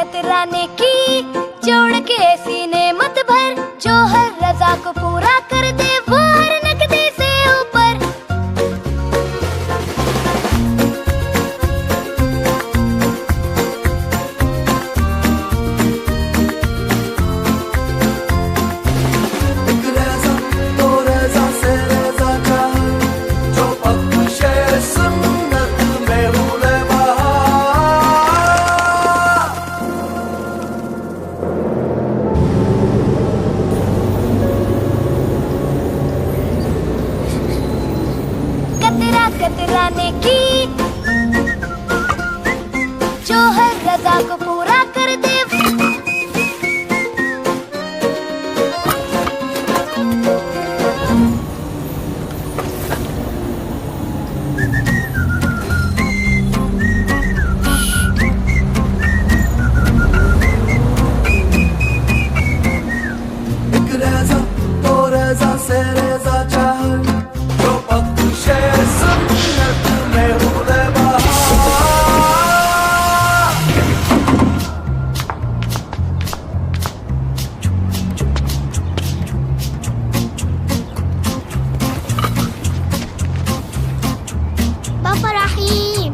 कतराने की, जोड़ के सीने मत भर, जो हर रजा को पूरा कर दे वो हर नकदी से ऊपर। एक रज़ा तो रज़ा से रज़ा का, जो बख्शे सुन्नत में हुले बहार। कतराने की, जो हर रजा को पूरा कर दे। एक रज़ा तो रज़ा से रज़ा चाह, जो बख्शे सुन्नत में हुले बहार। पापा रहीम,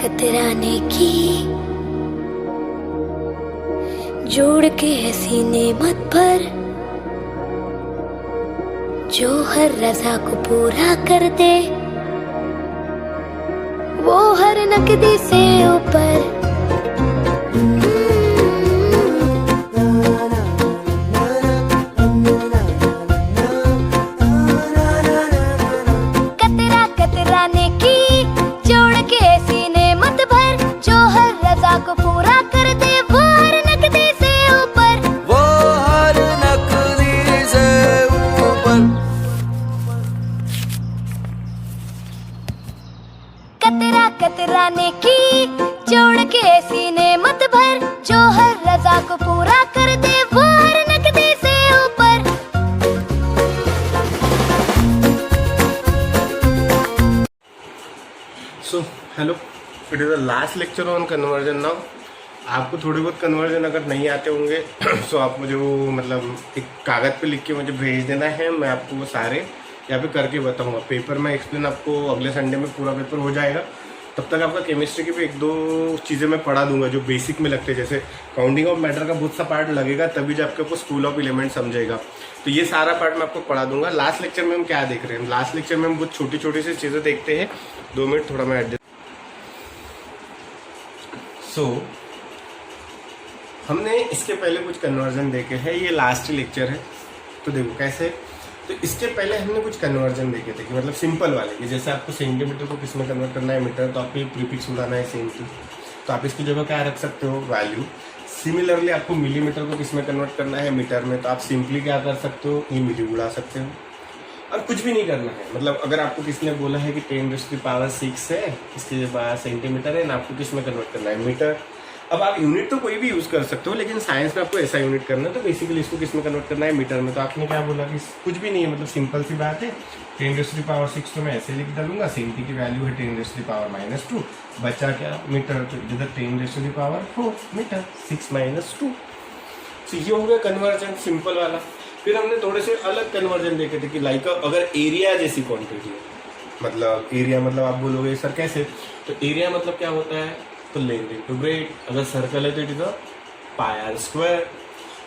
कतराने की, जोड़ के सीने मत भर, जो हर रजा को पूरा कर दे वो हर नकदी से ऊपर। कतराने की, जोड़ के सीने मत भर, जो हर रजा को पूरा कर दे वो हर नकदी से ऊपर। वो हर नकदी से ऊपर। कतराने की, जोड़ के सीने मत भर, जो हर रजा को पूरा कर दे वो हर नकदी से ऊपर। So hello, it is the last lecture on conversion now. आपको थोड़ी बहुत कन्वर्जन अगर नहीं आते होंगे सो आप मुझे वो मतलब एक कागज़ पे लिख के मुझे भेज देना है। मैं आपको वो सारे यहाँ पे करके बताऊंगा। पेपर में एक्सप्लेन आपको अगले संडे में पूरा पेपर हो जाएगा। तब तक आपका केमिस्ट्री की भी एक दो चीज़ें मैं पढ़ा दूंगा जो बेसिक में लगते हैं, जैसे काउंटिंग ऑफ मैटर का बहुत सा पार्ट लगेगा, तभी जब आपको स्कूल ऑफ एलिमेंट समझेगा। तो ये सारा पार्ट मैं आपको पढ़ा दूंगा। लास्ट लेक्चर में हम क्या देख रहे हैं? लास्ट लेक्चर में हम बहुत छोटी छोटी सी चीज़ें देखते हैं। 2 मिनट थोड़ा मैं एडजस्ट। हमने इसके पहले कुछ कन्वर्जन देखे हैं, ये लास्ट लेक्चर है। तो देखो कैसे, तो इसके पहले हमने कुछ कन्वर्जन देखे थे कि मतलब सिंपल वाले कि जैसे आपको सेंटीमीटर को किस में कन्वर्ट करना है, मीटर, तो आपको प्रीफिक्स उड़ाना है सेंटी, तो आप इसकी जगह क्या रख सकते हो, वैल्यू। सिमिलरली आपको मिलीमीटर को किस में कन्वर्ट करना है, मीटर में, तो आप सिंपली क्या कर सकते हो, ये मिली उड़ा सकते हो और कुछ भी नहीं करना है। मतलब अगर आपको किसने बोला है कि 10⁶ है, इसके बाद सेंटीमीटर है ना, आपको किस में कन्वर्ट करना है, मीटर। अब आप यूनिट तो कोई भी यूज कर सकते हो, लेकिन साइंस में आपको ऐसा यूनिट करना है, तो बेसिकली इसको किस में कन्वर्ट करना है, मीटर में। तो आपने क्या बोला कि कुछ भी नहीं है, मतलब सिंपल सी बात है। 10⁶ तो मैं ऐसे लिख डालूंगा, सेंटी की वैल्यू है 10⁻², बचा क्या, मीटर, तो इधर 10⁴ मीटर, 6 - 2। तो ये हो गया कन्वर्जन सिंपल वाला। फिर हमने थोड़े से अलग कन्वर्जन देखे थे कि लाइक अगर एरिया जैसी क्वांटिटी है, मतलब एरिया मतलब आप बोलोगे सर कैसे, तो एरिया मतलब क्या होता है, तो लेंथ इनटू ब्रेड। अगर सर्कल है तो इट इज πr²।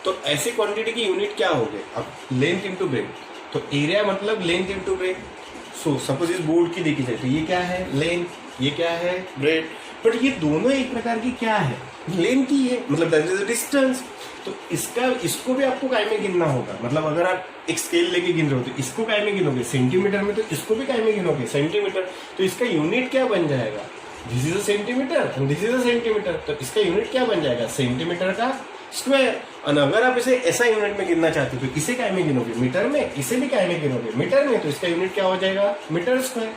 तो ऐसी क्वांटिटी की यूनिट क्या हो गई, अब लेंथ इनटू ब्रेड, तो एरिया मतलब length into breadth. So suppose इस बोर्ड की देखी जाए तो ये क्या है, लेंथ, ये क्या है, ब्रेड। बट ये दोनों एक प्रकार की क्या है, लेंथ ही है, मतलब दैट इज डिस्टेंस। तो इसको भी आपको काय में गिनना होगा। मतलब अगर आप एक स्केल लेके गिन रहे हो तो इसको काय में गिनोगे सेंटीमीटर में, तो इसको भी काय में गिनोगे सेंटीमीटर। तो इसका यूनिट क्या बन जाएगा, this is a centimetre and this is a centimetre. तो इसका यूनिट क्या बन जाएगा, सेंटीमीटर का स्क्वायर। और अगर आप इसे ऐसा यूनिट में गिनना चाहते हो तो इसे काय में गिनोगे, मीटर में, इसे भी काय में गिनोगे, मीटर में। तो इसका यूनिट क्या हो जाएगा, मीटर स्क्वायर।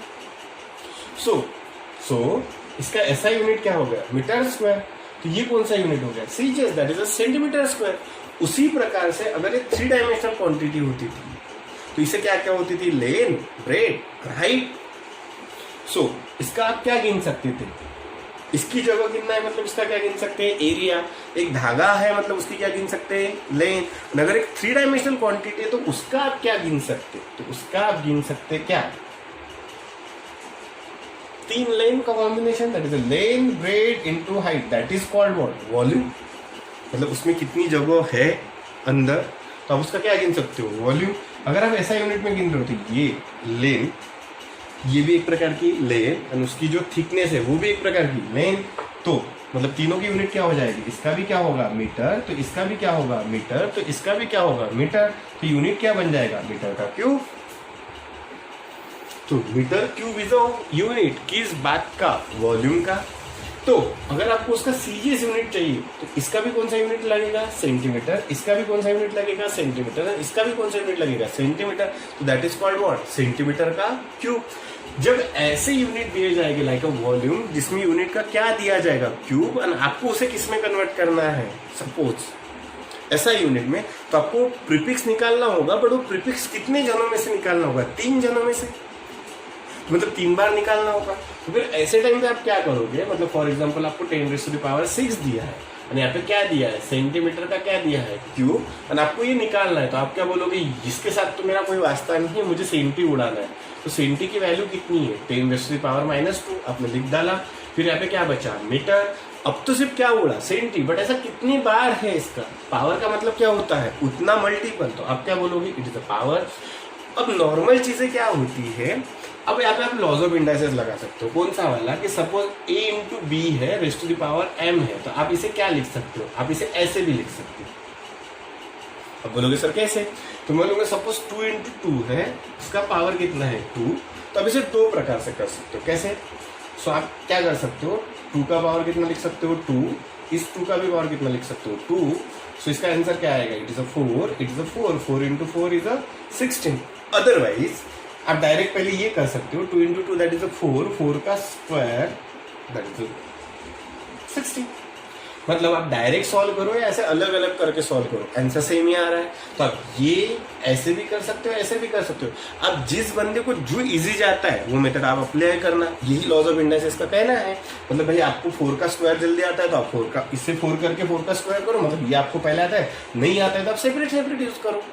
सो इसका ऐसा यूनिट क्या हो गया, मीटर स्क्वायर। तो ये कौन सा यूनिट हो गया, CGS, that is a centimetre square. उसी प्रकार से अगर ये 3 डायमेंशनल क्वांटिटी होती थी तो इसे क्या क्या होती थी, लेंथ, ब्रेड्थ, हाइट। सो इसका आप क्या गिन सकते थे, इसकी जगह गिनना है मतलब इसका क्या गिन सकते हैं, एरिया। एक धागा है मतलब उसकी क्या गिन सकते हैं, लेंथ। अगर एक 3 डायमेंशनल क्वांटिटी है तो उसका आप क्या गिन सकते, तो उसका आप गिन सकते क्या, 3 लेंथ का combination, that is a length, bread into height, that is called what, volume. मतलब उसमें कितनी जगह है अंदर, तो आप उसका क्या गिन सकते हो, वॉल्यूम। अगर आप ऐसा यूनिट में गिन रहे हो तो ये लेंथ, ये भी एक प्रकार की लेंथ, और उसकी जो थिकनेस है वो भी एक प्रकार की लेंथ। तो मतलब तीनों की यूनिट क्या हो जाएगी, इसका भी क्या होगा, मीटर, तो इसका भी क्या होगा, मीटर, तो इसका भी क्या होगा, मीटर। तो यूनिट क्या बन जाएगा, मीटर का क्यूब। तो metre cube is a unit किस बात का, वॉल्यूम का। तो अगर आपको उसका सीजीएस यूनिट चाहिए तो इसका भी कौन सा यूनिट लगेगा, सेंटीमीटर, इसका भी कौन सा यूनिट लगेगा, सेंटीमीटर, इसका भी कौन सा यूनिट लगेगा, सेंटीमीटर। तो that is called what, centimetre का क्यूब। जब ऐसे यूनिट दिए जाएंगे लाइक अ वॉल्यूम, जिसमें यूनिट का क्या दिया जाएगा, क्यूब, और आपको उसे किस में कन्वर्ट करना है, सपोज ऐसा यूनिट में, तो आपको प्रीफिक्स निकालना होगा। बट वो प्रीफिक्स कितने जनों में से निकालना होगा, 3 जनों में से, मतलब 3 बार निकालना होगा। तो फिर ऐसे टाइम पे आप क्या करोगे, मतलब फॉर एग्जांपल आपको 10⁻⁶ दिया है और यहाँ पे क्या दिया है, सेंटीमीटर का क्या दिया है, क्यूब, और आपको ये निकालना है। तो आप क्या बोलोगे, इसके साथ तो मेरा कोई वास्ता नहीं है, मुझे सेंटी उड़ाना है। तो सेंटी की वैल्यू कितनी है, 10⁻⁻², आपने लिख डाला। फिर यहाँ पे क्या बचा, मीटर। अब तो सिर्फ क्या उड़ा, सेंटी, बट ऐसा कितनी बार है इसका, पावर का मतलब क्या होता है, उतना मल्टीपल। तो आप क्या बोलोगे, इट इज अ पावर। अब नॉर्मल चीजें क्या होती है, अब यहाँ पे आप लॉज ऑफ इंडाइसेस लगा सकते हो। कौन सा वाला, कि सपोज a इंटू बी है, raise to the power m है, तो आप इसे क्या लिख सकते हो, आप इसे ऐसे भी लिख सकते हो। अब बोलोगे सर कैसे, तो मैं बोलूँगा सपोज 2 इंटू 2 है, इसका पावर कितना है, 2। तो अब इसे 2 प्रकार से कर सकते हो, कैसे। सो आप क्या कर सकते हो, 2 का पावर कितना लिख सकते हो, 2, इस 2 का भी पावर कितना लिख सकते हो, 2। सो इसका आंसर क्या आएगा, it is a 4, it is a 4, 4 into 4 is a 16। Otherwise आप डायरेक्ट पहले ये कर सकते हो, 2 इंटू 2 दैट इज अ 4, 4 का स्क्वायर दैट इज 60। मतलब आप डायरेक्ट सॉल्व करो या ऐसे अलग अलग करके सॉल्व करो, आंसर सेम ही आ रहा है। तो आप ये ऐसे भी कर सकते हो, ऐसे भी कर सकते हो। अब जिस बंदे को जो इजी जाता है वो मेथड आप अप्लाई करना, यही लॉज ऑफ इंडाइसेस का कहना है। मतलब भाई आपको 4 का स्क्वायर जल्दी आता है तो आप 4 का, इससे 4 करके 4 का स्क्वायर करो। मतलब ये आपको पहले आता है, नहीं आता है तो आप सेपरेट सेपरेट यूज करो।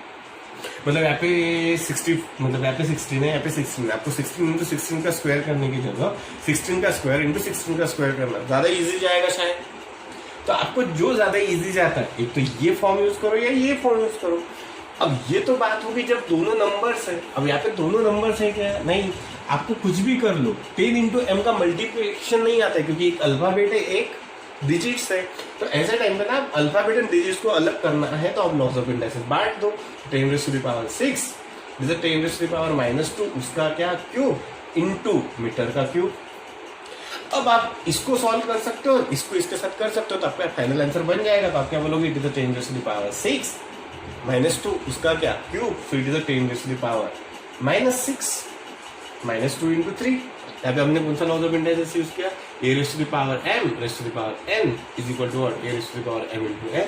मतलब यहाँ पे 60, मतलब यहाँ पे 16 है, यहाँ पे 16 है, आपको 16 इंटू 16 का स्क्वायर करने की जगह 16 का स्क्वायर इंटू 16 का स्क्वायर करना ज्यादा इजी जाएगा शायद। तो आपको जो ज्यादा इजी जाता है, एक तो ये फॉर्म यूज करो या ये फॉर्म यूज करो। अब ये तो बात होगी जब दोनों नंबर्स है। अब यहाँ पे दोनों नंबर्स है क्या, नहीं, आपको कुछ भी कर लो, 10 इंटू एम का मल्टीप्लिकेशन नहीं आता है क्योंकि एक अल्फाबेट है, एक डिजिट्स है। तो ऐसे टाइम पे ना आप अल्फाबेट एंड डिजिट्स को अलग करना है तो आप लॉस ऑफ इंडाइसेस बांट दो। 10⁻⁶ जैसे 10⁻⁻², उसका क्या, क्यूब, इंटू मीटर का क्यूब। अब आप इसको सॉल्व कर सकते हो, इसको इसके साथ कर सकते हो, तो आपका फाइनल आंसर बन जाएगा। तो आप क्या बोलोगे, इट इज 10⁻⁶ -2, उसका क्या, क्यूब, फिर इट इज 10⁻⁻6 -2 इंटू 3। यहाँ पे हमने कौन सा लॉज ऑफ इंडाइसेस यूज किया, a⁻m n is equal to what, a⁻m into n।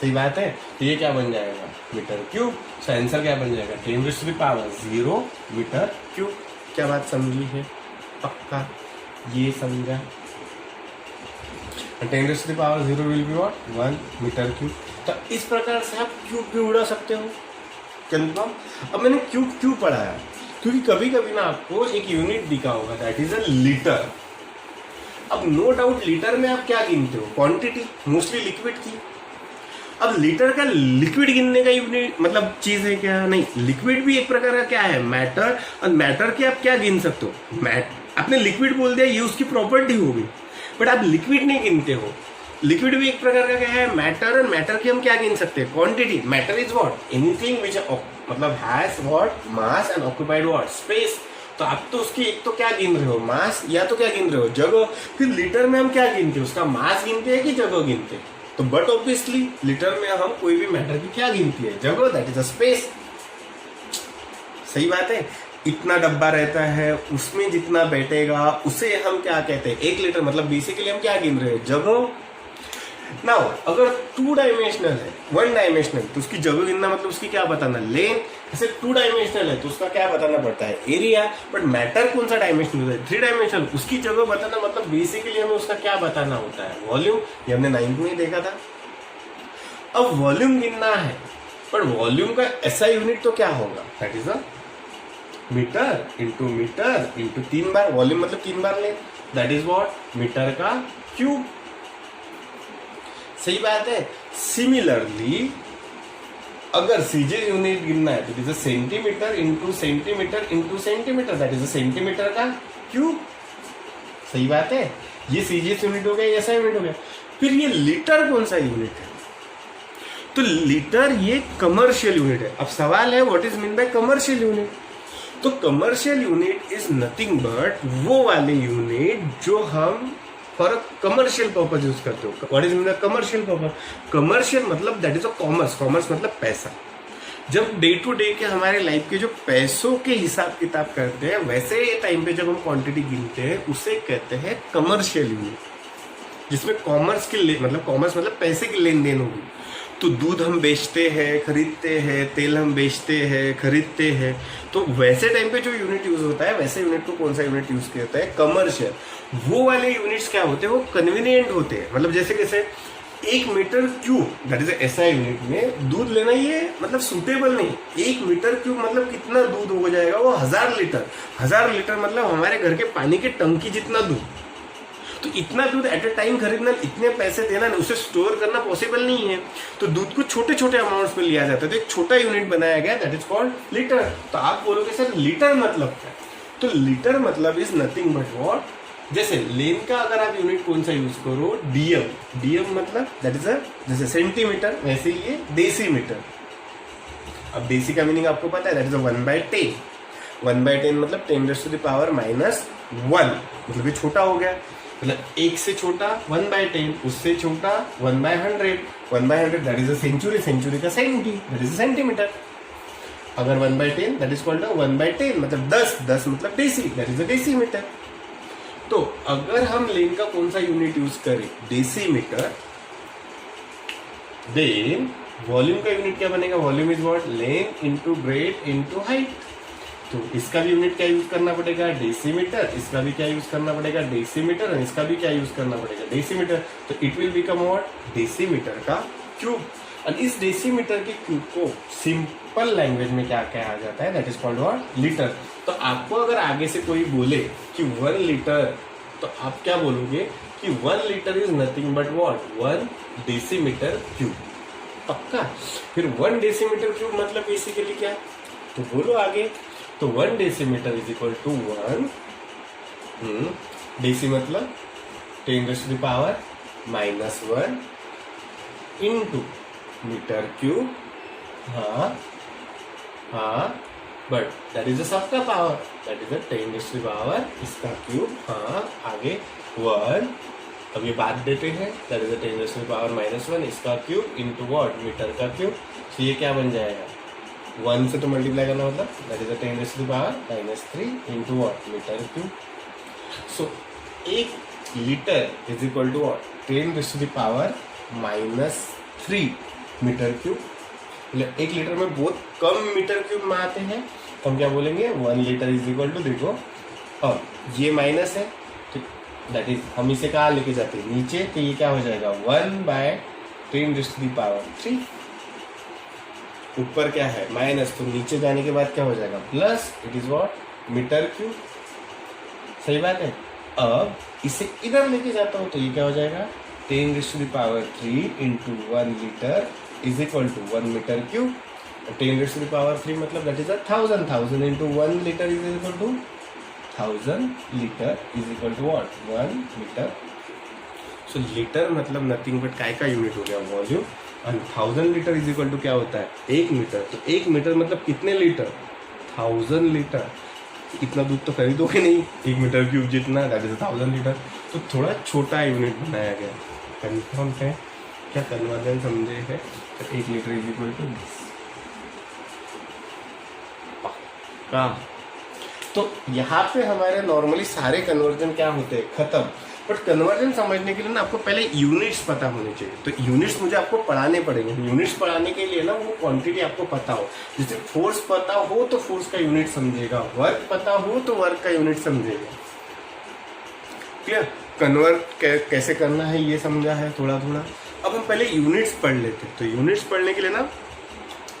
सही बात है। तो ये क्या बन जाएगा, मीटर क्यूब। सो आंसर क्या बन जाएगा, 10⁻0 मीटर क्यूब। क्या बात समझी है, पक्का ये समझा। 10⁻0 will be what, 1 metre cube. तो इस प्रकार से आप क्यूब भी उड़ा सकते हो, कंफर्म। अब मैंने क्यूब क्यों पढ़ाया, क्योंकि कभी कभी ना आपको एक यूनिट दिखा होगा, दैट इज अ लीटर। अब नो डाउट लीटर में आप क्या गिनते हो, क्वांटिटी, मोस्टली लिक्विड की। अब लीटर का लिक्विड गिनने का यूनिट मतलब चीज है क्या, नहीं, लिक्विड भी एक प्रकार का क्या है, मैटर। और मैटर के आप क्या गिन सकते हो, आपने लिक्विड बोल दिया, ये उसकी प्रॉपर्टी होगी। बट आप लिक्विड नहीं गिनते हो। लिक्विड भी एक प्रकार का क्या है, मैटर, और मैटर की हम क्या गिन सकते हैं, quantity. Matter is what, anything which मतलब has what mass and occupied what space. तो आप तो उसकी एक तो क्या गिन रहे हो, मास, या तो क्या गिन रहे हो, जगह। फिर लीटर में हम क्या गिनते हैं, उसका मास गिनते हैं कि जगह गिनते हैं। तो बट ऑब्वियसली लीटर में हम कोई भी मैटर की क्या गिनती है, जगह, दैट इज अ स्पेस। सही बात है। इतना डब्बा रहता है, उसमें जितना बैठेगा उसे हम क्या कहते हैं, 1 लीटर। मतलब बेसिकली हम क्या गिन रहे हैं, जगह। नाउ अगर 2 डायमेंशनल है, 1 डायमेंशनल, तो उसकी जगह गिनना मतलब उसकी क्या बताना, लेंथ। ऐसे 2 डायमेंशनल है तो उसका क्या बताना पड़ता है, एरिया। बट मैटर कौन सा डायमेंशनल होता है, 3 डायमेंशनल, उसकी जगह बताना मतलब बेसिकली हमें उसका क्या बताना होता है, वॉल्यूम। ये हमने 9th में देखा था। अब वॉल्यूम गिनना है, पर वॉल्यूम का ऐसा यूनिट तो क्या होगा, that is a metre into 3 बार। वॉल्यूम मतलब 3 बार लें, दैट इज व्हाट, मीटर का क्यूब। सही बात है। सिमिलरली अगर सीजे यूनिट गिनना है तो it is a centimetre into centimetre, that is a centimetre का क्यूब। सही बात है। ये सीजे यूनिट हो गया, ये ऐसा यूनिट हो गया। फिर ये लीटर कौन सा यूनिट है, तो लीटर ये कमर्शियल यूनिट है। अब सवाल है what is mean by commercial unit. तो commercial unit is nothing but वो वाले यूनिट जो हम फॉर कमर्शियल पर्पज यूज करते हो। What is mean by commercial purpose, commercial मतलब that is a commerce. Commerce मतलब पैसा। जब डे टू डे के हमारे लाइफ के जो पैसों के हिसाब किताब करते हैं, वैसे टाइम पे जब हम क्वांटिटी गिनते हैं उसे कहते हैं कमर्शियल यूनिट, जिसमें कॉमर्स की मतलब कॉमर्स मतलब पैसे की लेन देन होगी। तो दूध हम बेचते हैं, खरीदते हैं, तेल हम बेचते हैं, खरीदते हैं। तो वैसे टाइम पे जो यूनिट यूज होता है, वैसे यूनिट को कौन सा यूनिट यूज किया जाता है, कमर्शियल। वो वाले यूनिट्स क्या होते हैं, वो कन्वीनियंट होते हैं। मतलब जैसे कैसे 1 मीटर क्यूब, दैट इज ऐसा यूनिट में दूध लेना, ये मतलब सुटेबल नहीं। 1 मीटर क्यूब मतलब कितना दूध हो जाएगा, वो 1000 लीटर। 1000 लीटर मतलब हमारे घर के पानी की टंकी जितना दूध। तो इतना दूध एट ए टाइम खरीदना, इतने पैसे देना, उसे स्टोर करना पॉसिबल नहीं है। तो दूध को छोटे छोटे अमाउंट्स में लिया जाता है। तो एक छोटा यूनिट बनाया गया, दैट इज कॉल्ड लीटर। तो आप बोलोगे सर लीटर मतलब क्या, तो लीटर मतलब इज नथिंग बट व्हाट, जैसे लेन का अगर आप यूनिट कौन सा यूज करो, डीएम। डीएम मतलब दैट इज जैसे सेंटीमीटर, वैसे ही ये डेसीमीटर। अब डेसी का मीनिंग आपको पता है, दैट इज 1/10। 1/10 मतलब 10⁻⁻1, मतलब ये छोटा हो गया। मतलब 1 से छोटा 1/10, उससे छोटा 1/100। 1/100 that is a century. Century का centi, that is a centimetre. अगर 1/10 दैट इज कॉल्ड 1/10 मतलब 10 मतलब deci, that is a decimetre. तो अगर हम लेन का कौन सा यूनिट यूज करें, डेसीमीटर, देन वॉल्यूम का यूनिट क्या बनेगा, volume is what, length into breadth into height. तो इसका भी यूनिट क्या यूज करना पड़ेगा, डेसीमीटर। इसका भी क्या यूज करना पड़ेगा, डेसीमीटर। और इसका भी क्या यूज करना पड़ेगा, डेसीमीटर। तो it will become what, decimetre का क्यूब। और इस डेसीमीटर के क्यूब को सिंपल लैंग्वेज में क्या कहा जाता है, that is called what, litre. तो आपको अगर आगे से कोई बोले कि 1 लीटर, तो आप क्या बोलोगे कि 1 litre is nothing but what, 1 decimetre cube. पक्का। फिर 1 डेसीमीटर क्यूब मतलब बेसिकली क्या, तो बोलो आगे। तो 1 decimetre is equal to 1, deci मतलब 10⁻⁻1 इंटू मीटर क्यूब। हाँ, बट दैट इज सबका पावर, दैट इज 10⁻⁻, इसका क्यूब। हाँ, आगे 1, अब ये बात देते हैं, दैट इज 10⁻⁻1, इसका क्यूब इंटू व्हाट, मीटर का क्यूब। तो ये क्या बन जाएगा, 1 से तो मल्टीप्लाई करना मतलब that is 10⁻⁻³ into what, metre cube. So 1 litre is equal to what, 10⁻⁻³ metre cube. मतलब 1 लीटर में बहुत कम मीटर क्यूब में आते हैं, तो हम क्या बोलेंगे, 1 लीटर इज इक्वल टू, देखो अब ये माइनस है, तो दैट इज हम इसे कहाँ लेके जाते हैं, नीचे। तो ये क्या हो जाएगा, 1/10⁻³ ऊपर क्या है माइनस, तो नीचे जाने के बाद क्या हो जाएगा, plus. It is what, metre cube. सही बात है। अब इसे इधर लेके जाता हूं तो ये क्या हो जाएगा, 10⁻³ into 1 litre is equal to 1 metre cube. 10⁻³ मतलब that is 1000। 1000 into 1 litre is equal to 1000 litre is equal to what, 1 metre so litre मतलब नथिंग बट काय का यूनिट हो गया, volume. And 1000 litre is equal to क्या होता है, 1 metre. तो 1 मीटर मतलब कितने लीटर, 1000 लीटर। इतना दूध तो खरीदोगे नहीं 1 मीटर क्यूब जितना, दैट इज 1000 लीटर। तो थोड़ा छोटा यूनिट बनाया गया। कंफर्म है क्या, कन्वर्जन समझे है। तो 1 लीटर इज इक्वल टू 20 का। तो यहाँ पे हमारे नॉर्मली सारे कन्वर्जन क्या होते हैं, खत्म। बट कन्वर्जन समझने के लिए ना आपको पहले यूनिट्स पता होने चाहिए। तो यूनिट्स मुझे आपको पढ़ाने पड़ेंगे। यूनिट्स पढ़ाने के लिए ना वो क्वांटिटी आपको पता हो। जैसे फोर्स पता हो तो फोर्स का यूनिट समझेगा, वर्क पता हो तो वर्क का यूनिट समझेगा। क्लियर, कन्वर्ट कैसे करना है ये समझा है थोड़ा थोड़ा। अब हम पहले यूनिट्स पढ़ लेते हैं। तो यूनिट्स पढ़ने के लिए ना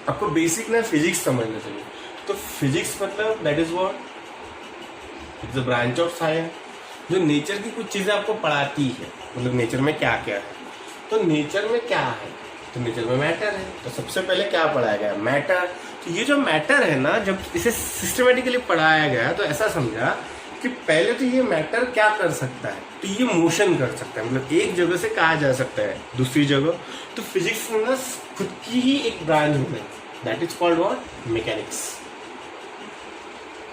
आपको बेसिक ना फिजिक्स समझना चाहिए। तो फिजिक्स मतलब that is what, it's a branch of science जो नेचर की कुछ चीजें आपको पढ़ाती है। मतलब नेचर में क्या क्या है। तो नेचर में क्या है, तो नेचर में मैटर है। तो सबसे पहले क्या पढ़ाया गया, मैटर। तो ये जो मैटर है ना, जब इसे सिस्टमेटिकली पढ़ाया गया तो ऐसा समझा कि पहले तो ये मैटर क्या कर सकता है, तो ये मोशन कर सकता है। मतलब एक जगह से कहा जा सकता है दूसरी जगह। तो फिजिक्स में ना खुद की ही एक ब्रांच हो गई, that is called what, mechanics.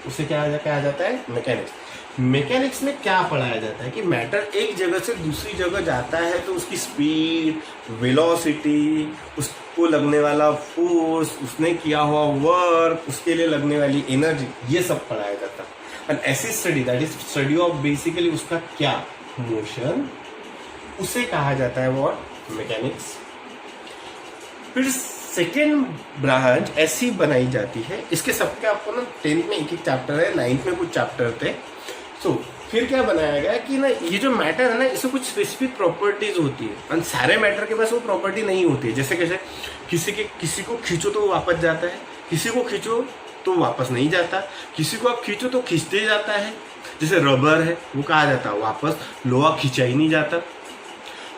उसे क्या कहा जाता है, मैकेनिक्स। मैकेनिक्स में क्या पढ़ाया जाता है कि मैटर एक जगह से दूसरी जगह जाता है तो उसकी स्पीड, वेलोसिटी, उसको लगने वाला फोर्स, उसने किया हुआ वर्क, उसके लिए लगने वाली एनर्जी, ये सब पढ़ाया जाता है। एंड ऐसी study, that is study of basically उसका क्या, मोशन, उसे कहा जाता है व्हाट, मैकेनिक्स। फिर सेकेंड ब्रांच ऐसी बनाई जाती है, इसके सबके आपको ना 10th में एक चैप्टर है, 9th में कुछ चैप्टर थे। सो फिर क्या बनाया गया कि ना ये जो मैटर है ना, इसमें कुछ स्पेसिफिक प्रॉपर्टीज होती है। और सारे मैटर के पास वो प्रॉपर्टी नहीं होती है। जैसे कैसे, किसी को खींचो तो वो वापस जाता है, किसी को खींचो तो वापस नहीं जाता, किसी को आप खींचो तो खींचते जाता है। जैसे रबर है, वो कहा जाता है वापस, लोहा खींचा ही नहीं जाता।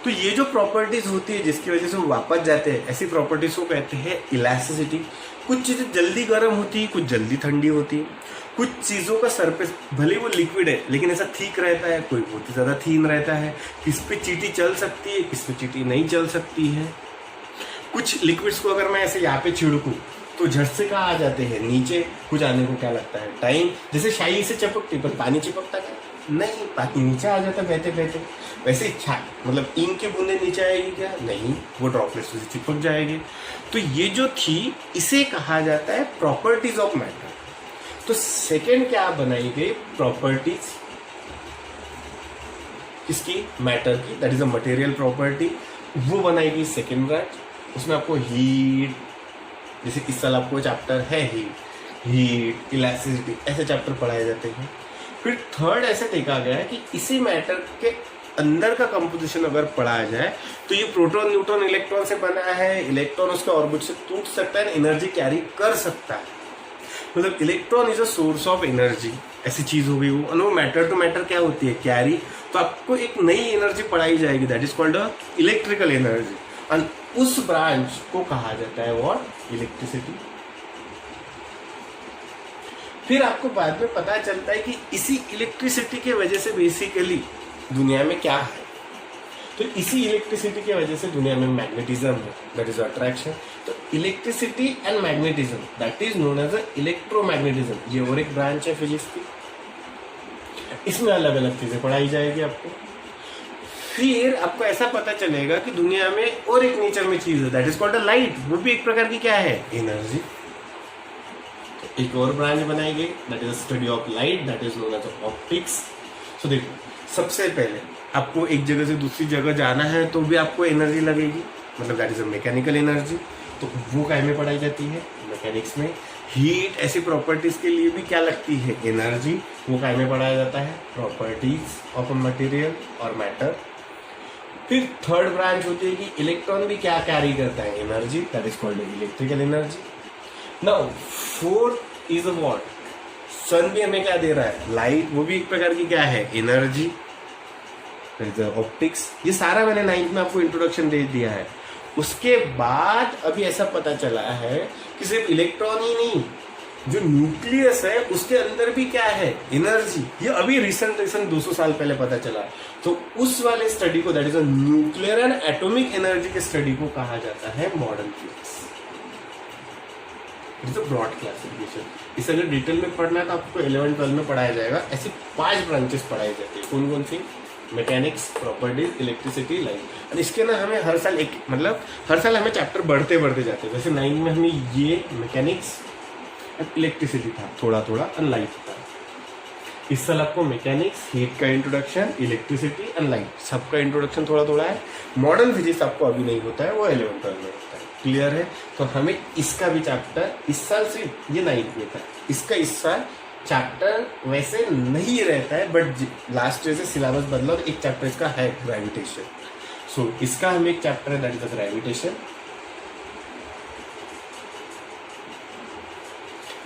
तो ये जो प्रॉपर्टीज होती है जिसकी वजह से वो वापस जाते हैं, ऐसी प्रॉपर्टीज को कहते हैं इलास्टिसिटी। कुछ चीजें जल्दी गर्म होती है, कुछ जल्दी ठंडी होती है। कुछ चीजों का सरफेस भले वो लिक्विड है लेकिन ऐसा थिक रहता है, कोई बहुत ही ज्यादा थीन रहता है। किस पे चींटी चल सकती है, किस पे चींटी नहीं चल सकती है। कुछ लिक्विड्स को अगर मैं ऐसे यहाँ पे छिड़कूं तो झट से कहाँ आ जाते हैं, नीचे। कुछ आने को क्या लगता है, टाइम। जैसे शाई से चिपकती, पर पानी चिपकता क्या, नहीं, पानी नीचे आ जाता बहते बहते। वैसे मतलब इंक की बूंदे नीचे आएगी क्या, नहीं, वो ड्रॉपलेट्स से चिपक जाएगी। तो ये जो थी, इसे कहा जाता है प्रॉपर्टीज ऑफ मैटर। तो सेकेंड क्या बनाई गई, प्रॉपर्टीज किसकी, मैटर की, that is a material property. वो बनाई गई सेकेंड ब्रांच। उसमें आपको हीट, जैसे इस साल आपको चैप्टर है हीट, इलास्टिसिटी, ऐसे चैप्टर पढ़ाए जाते हैं। फिर थर्ड ऐसे देखा गया है कि इसी मैटर के अंदर का कंपोजिशन अगर पढ़ाया जाए तो ये प्रोटॉन, न्यूट्रॉन, इलेक्ट्रॉन से बना है। इलेक्ट्रॉन उसके ऑर्बिट से टूट सकता है, एनर्जी कैरी कर सकता है। मतलब electron is a source of energy, ऐसी चीज हो गई वो। और वो मैटर टू मैटर क्या होती है, कैरी। तो आपको एक नई एनर्जी पढ़ाई जाएगी, that is called electrical energy. और उस ब्रांच को कहा जाता है व्हाट, इलेक्ट्रिसिटी। फिर आपको बाद में पता चलता है कि इसी इलेक्ट्रिसिटी के वजह से बेसिकली दुनिया में क्या है। तो इसी इलेक्ट्रिसिटी की वजह से दुनिया में मैग्नेटिज्म है, दैट इज अट्रैक्शन। तो electricity and magnetism, that is known as electromagnetism. ये और एक ब्रांच है फिजिक्स की। इसमें अलग अलग चीजें पढ़ाई जाएगी आपको। फिर आपको ऐसा पता चलेगा कि दुनिया में और एक नेचर में चीज है, that is called a light. वो भी एक प्रकार की क्या है, एनर्जी। तो एक और ब्रांच बनाई गई, that is study of light, that is known as optics. तो देखो, सबसे पहले आपको एक जगह से दूसरी जगह जाना है तो भी आपको एनर्जी लगेगी, मतलब that is a mechanical energy. तो वो काय में पढ़ाई जाती है, मैकेनिक्स में। हीट, ऐसी प्रॉपर्टीज के लिए भी क्या लगती है, एनर्जी। वो काय में पढ़ाया जाता है, प्रॉपर्टीज ऑफ अ मटेरियल और मैटर। फिर थर्ड ब्रांच होती है कि इलेक्ट्रॉन भी क्या कैरी करता है, energy, that is called electrical energy. Now fourth is what, sun भी हमें क्या दे रहा है, लाइट। वो भी एक प्रकार की क्या है, एनर्जी, ऑप्टिक्स। ये सारा मैंने 9th में आपको इंट्रोडक्शन दे दिया है। उसके बाद अभी ऐसा पता चला है कि सिर्फ इलेक्ट्रॉन ही नहीं, जो न्यूक्लियस है उसके अंदर भी क्या है, एनर्जी। ये अभी रिसेंट 200 साल पहले पता चला। तो उस वाले स्टडी को, that is a nuclear and atomic energy के स्टडी को कहा जाता है modern physics. It is a broad classification. इसे अगर डिटेल में पढ़ना है तो आपको 11-12 में पढ़ाया जाएगा। ऐसी 5 ब्रांचेस पढ़ाई जाती है। कौन कौन सी? Mechanics, properties, electricity, light. और इसके ना हमें हर साल हर साल हमें चैप्टर बढ़ते जाते हैं। जैसे 9 में हमें ये मैकेनिक्स एंड इलेक्ट्रिसिटी था, थोड़ा और लाइट था। इस साल आपको मैकेनिक्स, हीट का इंट्रोडक्शन, इलेक्ट्रिसिटी एंड लाइट, सबका इंट्रोडक्शन थोड़ा है। मॉडर्न फिजिक्स आपको अभी नहीं होता है, वो 11-12 में होता है। क्लियर है? तो हमें इसका भी चैप्टर इस साल से, ये 9th में था, इसका इस साल चैप्टर वैसे नहीं रहता है, बट लास्ट ईयर से सिलेबस बदला तो एक चैप्टर इसका है ग्रेविटेशन। सो इसका हमें एक चैप्टर है, दैट इज ग्रेविटेशन।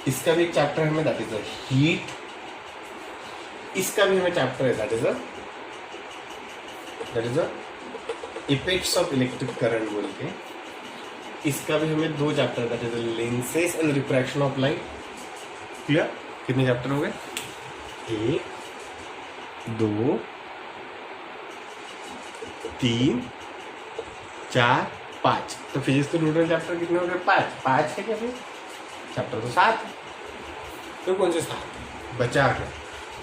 इसका भी एक चैप्टर है हमें, दैट इज हीट। इसका भी हमें चैप्टर है, that is effects of electric current बोल के। इसका भी हमें 2 chapter, that is lenses and refraction of light. Clear? कितने चैप्टर हो गए? 1 2 3 4 5। तो फिजिक्स के टोटल चैप्टर कितने हो गए? 5 है क्या? फिर चैप्टर तो 7 है, तो कौन से 7 बचा है?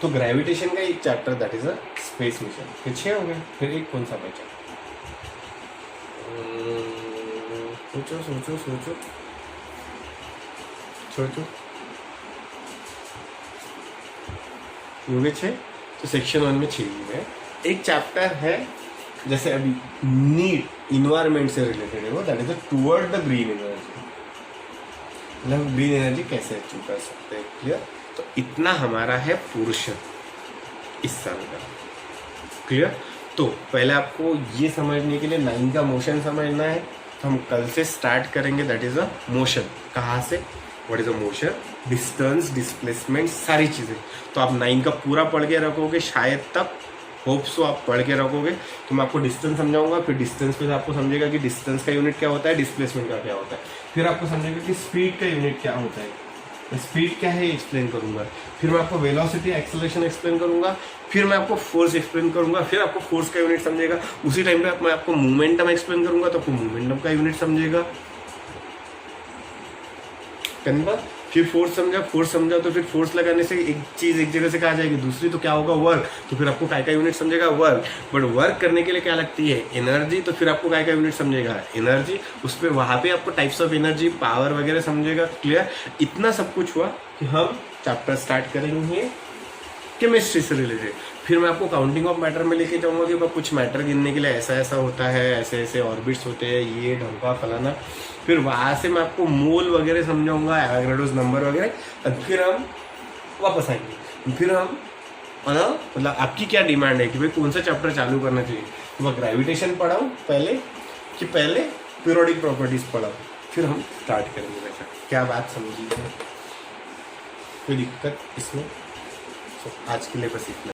तो ग्रेविटेशन का एक chapter, that is a space mission. फिर 6 हो गए। फिर एक कौन सा बचा? सोचो हो गए 6। तो सेक्शन 1 में 6 हो गए। एक चैप्टर है जैसे अभी नीड, इन्वायरमेंट से रिलेटेड है वो, that is toward the green energy. मतलब ग्रीन एनर्जी कैसे अचीव कर सकते हैं। क्लियर? तो इतना हमारा है पोर्शन इस साल का। क्लियर? तो पहले आपको ये समझने के लिए 9 का मोशन समझना है। तो हम कल से स्टार्ट करेंगे, दैट इज अ मोशन। कहाँ से? What is a motion? Distance, displacement, सारी चीज़ें। तो आप 9 का पूरा पढ़ के रखोगे, शायद तक होप सो आप पढ़ के रखोगे। तो मैं आपको डिस्टेंस समझाऊंगा, फिर डिस्टेंस पे आपको समझेगा कि डिस्टेंस का यूनिट क्या होता है, डिस्प्लेसमेंट का क्या होता है। फिर आपको समझेगा कि स्पीड का यूनिट क्या होता है, स्पीड क्या है एक्सप्लेन करूंगा। फिर मैं आपको वेलोसिटी, एक्सेलरेशन एक्सप्लेन करूंगा। फिर मैं आपको फोर्स एक्सप्लेन करूंगा। फिर आपको फोर्स का यूनिट समझेगा। उसी टाइम पे मैं आपको मोमेंटम एक्सप्लेन करूंगा, तो आपको मोमेंटम का यूनिट समझेगा। कन्फर्म? फिर फोर्स समझा तो फिर फोर्स लगाने से एक चीज एक जगह से कहा जाएगी, दूसरी तो क्या होगा? वर्क। तो फिर आपको काय का यूनिट समझेगा? वर्क। बट वर्क करने के लिए क्या लगती है? एनर्जी। तो फिर आपको काय का यूनिट समझेगा? एनर्जी। उस पर वहां पे आपको टाइप्स ऑफ एनर्जी, पावर वगैरह समझेगा। क्लियर? इतना सब कुछ हुआ कि हम चैप्टर स्टार्ट करेंगे केमिस्ट्री से रिलेटेड। फिर मैं आपको काउंटिंग ऑफ मैटर में लेके जाऊंगा कि कुछ मैटर गिनने के लिए ऐसा होता है, ऐसे ऑर्बिट्स होते हैं, ये ढंका फलाना। फिर वहां से मैं आपको मोल वगैरह समझाऊंगा, एवोगाड्रोस नंबर वगैरह। और फिर हम वापस आएंगे। फिर हम मतलब आपकी क्या डिमांड है कि भाई कौन सा चैप्टर चालू करना चाहिए। तो मैं ग्रेविटेशन पढ़ाऊँ पहले कि पहले पीरियोडिक प्रॉपर्टीज पढ़ाऊँ? फिर हम स्टार्ट करेंगे। वैसा क्या बात समझिए, कोई दिक्कत इसमें? आज के लिए बस इतना।